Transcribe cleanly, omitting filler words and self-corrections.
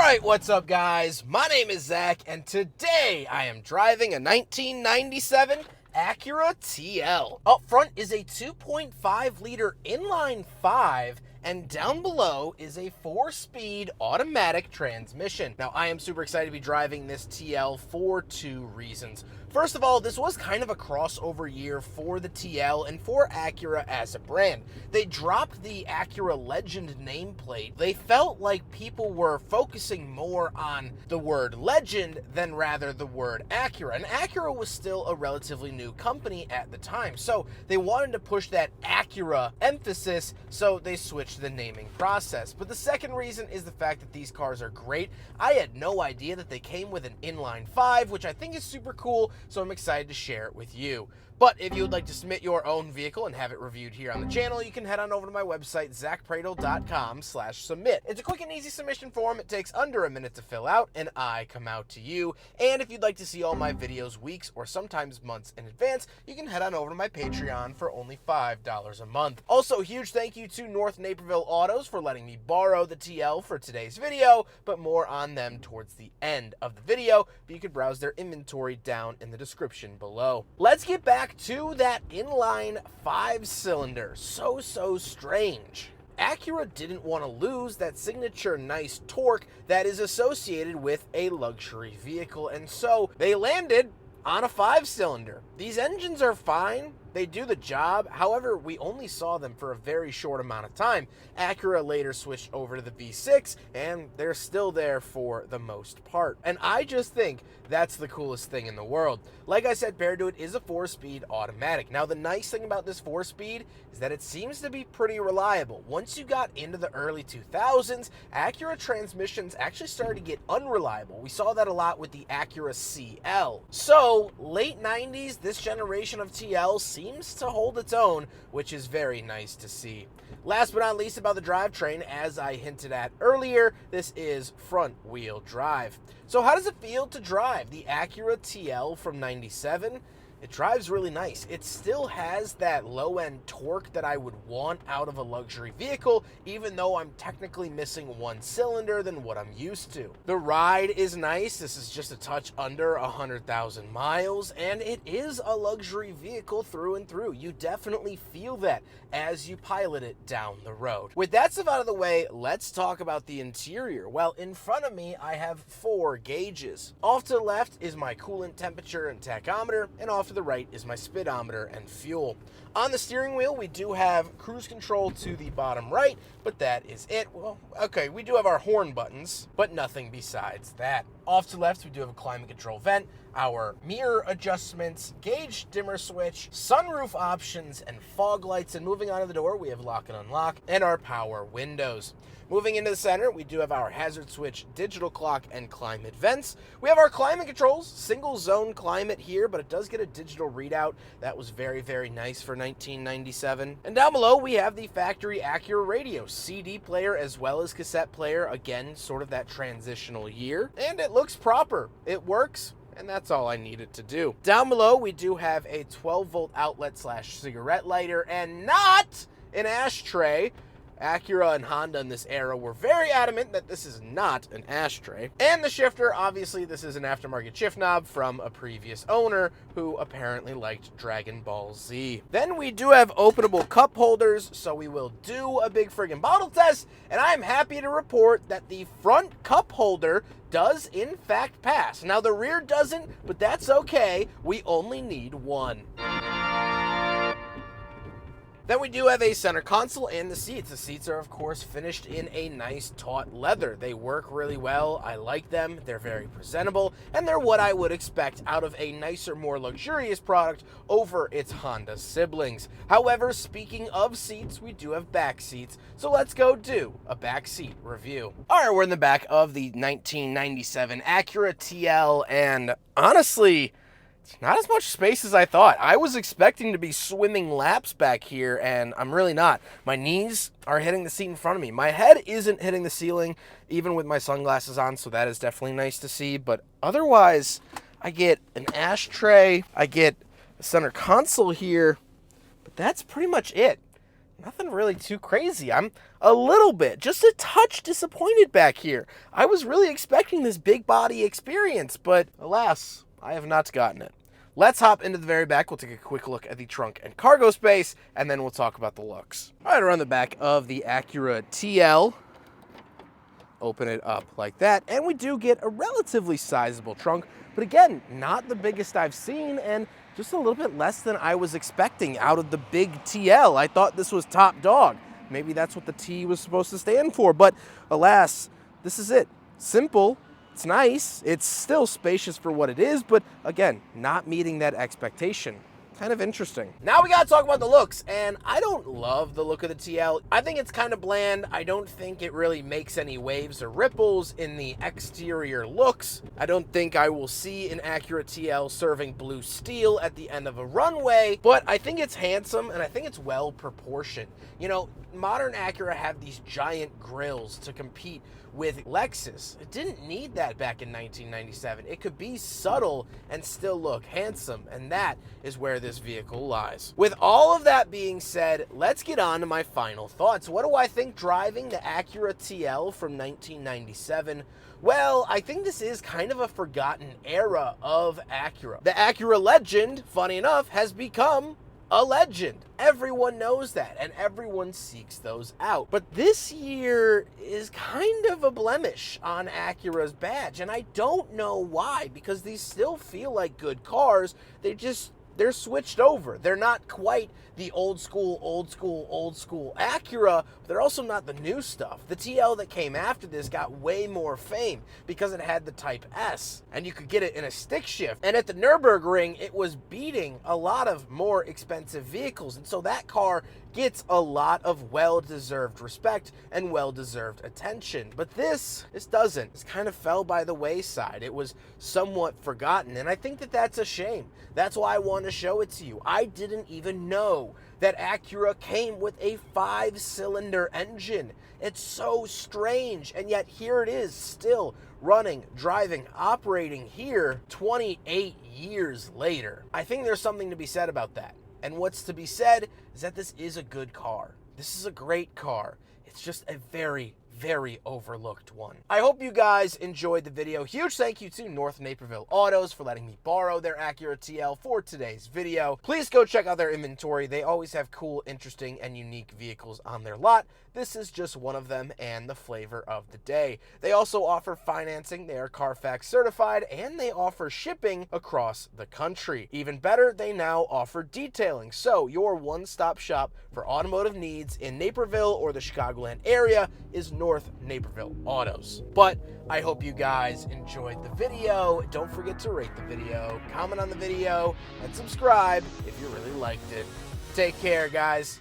Alright, what's up guys? My name is Zach, and today I am driving a 1997 Acura TL. Up front is a 2.5 liter inline-5, and down below is a 4-speed automatic transmission. Now, I am super excited to be driving this TL for two reasons. First of all, this was kind of a crossover year for the TL and for Acura as a brand. They dropped the Acura Legend nameplate. They felt like people were focusing more on the word Legend than rather the word Acura. And Acura was still a relatively new company at the time, so they wanted to push that Acura emphasis, so they switched the naming process. But the second reason is the fact that these cars are great. I had no idea that they came with an inline-5, which I think is super cool, so I'm excited to share it with you. But if you would like to submit your own vehicle and have it reviewed here on the channel, you can head on over to my website, zackpradel.com/submit. It's a quick and easy submission form. It takes under a minute to fill out, and I come out to you. And if you'd like to see all my videos weeks or sometimes months in advance, you can head on over to my Patreon for only $5 a month. Also, huge thank you to North Naperville Autos for letting me borrow the TL for today's video, but more on them towards the end of the video, but you can browse their inventory down in the description below. Let's get back to that inline 5-cylinder. So strange. Acura didn't want to lose that signature nice torque that is associated with a luxury vehicle, and so they landed on a 5-cylinder. These engines are fine. They do the job. However, we only saw them for a very short amount of time. Acura later switched over to the V6, and they're still there for the most part. And I just think that's the coolest thing in the world. Like I said, paired to it is a 4-speed automatic. Now, the nice thing about this 4-speed is that it seems to be pretty reliable. Once you got into the early 2000s, Acura transmissions actually started to get unreliable. We saw that a lot with the Acura CL. So, late 90s, this generation of TL seems to hold its own, which is very nice to see. Last but not least about the drivetrain, as I hinted at earlier, this is front-wheel drive. So how does it feel to drive the Acura TL from 97? It drives really nice. It still has that low-end torque that I would want out of a luxury vehicle, even though I'm technically missing one cylinder than what I'm used to. The ride is nice. This is just a touch under 100,000 miles, and it is a luxury vehicle through and through. You definitely feel that as you pilot it down the road. With that stuff out of the way, let's talk about the interior. Well, in front of me, I have 4 gauges. Off to the left is my coolant temperature and tachometer, and off to the right is my speedometer and fuel. On the steering wheel, we do have cruise control to the bottom right, but that is it. Well, okay, we do have our horn buttons, but nothing besides that. Off to the left, we do have a climate control vent, our mirror adjustments, gauge dimmer switch, sunroof options, and fog lights. And moving on to the door, we have lock and unlock, and our power windows. Moving into the center, we do have our hazard switch, digital clock, and climate vents. We have our climate controls, single zone climate here, but it does get a digital readout. That was very nice for 1997. And down below, we have the factory Acura radio, CD player as well as cassette player. Again, sort of that transitional year. And it looks proper. It works. And that's all I needed to do. Down below, we do have a 12-volt outlet / cigarette lighter, and not an ashtray. Acura and Honda in this era were very adamant that this is not an ashtray. And the shifter, obviously this is an aftermarket shift knob from a previous owner who apparently liked Dragon Ball Z. Then we do have openable cup holders, so we will do a big friggin' bottle test, and I'm happy to report that the front cup holder does in fact pass. Now the rear doesn't, but that's okay. We only need one. Then we do have a center console and the seats. The seats are, of course, finished in a nice taut leather. They work really well. I like them. They're very presentable, and they're what I would expect out of a nicer, more luxurious product over its Honda siblings. However, speaking of seats, we do have back seats, so let's go do a back seat review. All right, we're in the back of the 1997 Acura TL, and honestly, it's not as much space as I thought. I was expecting to be swimming laps back here, and I'm really not. My knees are hitting the seat in front of me. My head isn't hitting the ceiling, even with my sunglasses on, so that is definitely nice to see. But otherwise, I get an ashtray, I get a center console here, but that's pretty much it. Nothing really too crazy. I'm a little bit, just a touch disappointed back here. I was really expecting this big body experience, but alas, I have not gotten it. Let's hop into the very back. We'll take a quick look at the trunk and cargo space, and then we'll talk about the looks. All right, around the back of the Acura TL. Open it up like that, and we do get a relatively sizable trunk, but again, not the biggest I've seen, and just a little bit less than I was expecting out of the big TL. I thought this was top dog. Maybe that's what the T was supposed to stand for, but alas, this is it. Simple. It's nice, it's still spacious for what it is, but again, not meeting that expectation. Kind of interesting. Now we gotta talk about the looks, and I don't love the look of the TL. I think it's kind of bland. I don't think it really makes any waves or ripples in the exterior looks. I don't think I will see an Acura TL serving blue steel at the end of a runway, but I think it's handsome and I think it's well proportioned. You know, modern Acura have these giant grills to compete with Lexus. It didn't need that back in 1997. It could be subtle and still look handsome, and that is where this vehicle lies. With all of that being said, let's get on to my final thoughts. What do I think driving the Acura TL from 1997? Well, I think this is kind of a forgotten era of Acura. The Acura legend, funny enough, has become a legend. Everyone knows that, and everyone seeks those out. But this year is kind of a blemish on Acura's badge, and I don't know why, because these still feel like good cars. They're switched over. They're not quite the old school Acura, but they're also not the new stuff. The TL that came after this got way more fame because it had the Type S, and you could get it in a stick shift. And at the Nürburgring, it was beating a lot of more expensive vehicles, and so that car gets a lot of well-deserved respect and well-deserved attention. But this doesn't. This kind of fell by the wayside. It was somewhat forgotten, and I think that that's a shame. That's why I want to show it to you. I didn't even know that Acura came with a 5-cylinder engine. It's so strange, and yet here it is, still running, driving, operating here 28 years later. I think there's something to be said about that. And what's to be said is that this is a good car. This is a great car. It's just a very, very overlooked one. I hope you guys enjoyed the video. Huge thank you to North Naperville Autos for letting me borrow their Acura TL for today's video. Please go check out their inventory. They always have cool, interesting, and unique vehicles on their lot. This is just one of them and the flavor of the day. They also offer financing. They are Carfax certified, and they offer shipping across the country. Even better, they now offer detailing. So your one-stop shop for automotive needs in Naperville or the Chicagoland area is North Naperville Autos. But I hope you guys enjoyed the video. Don't forget to rate the video, comment on the video, and subscribe if you really liked it. Take care, guys.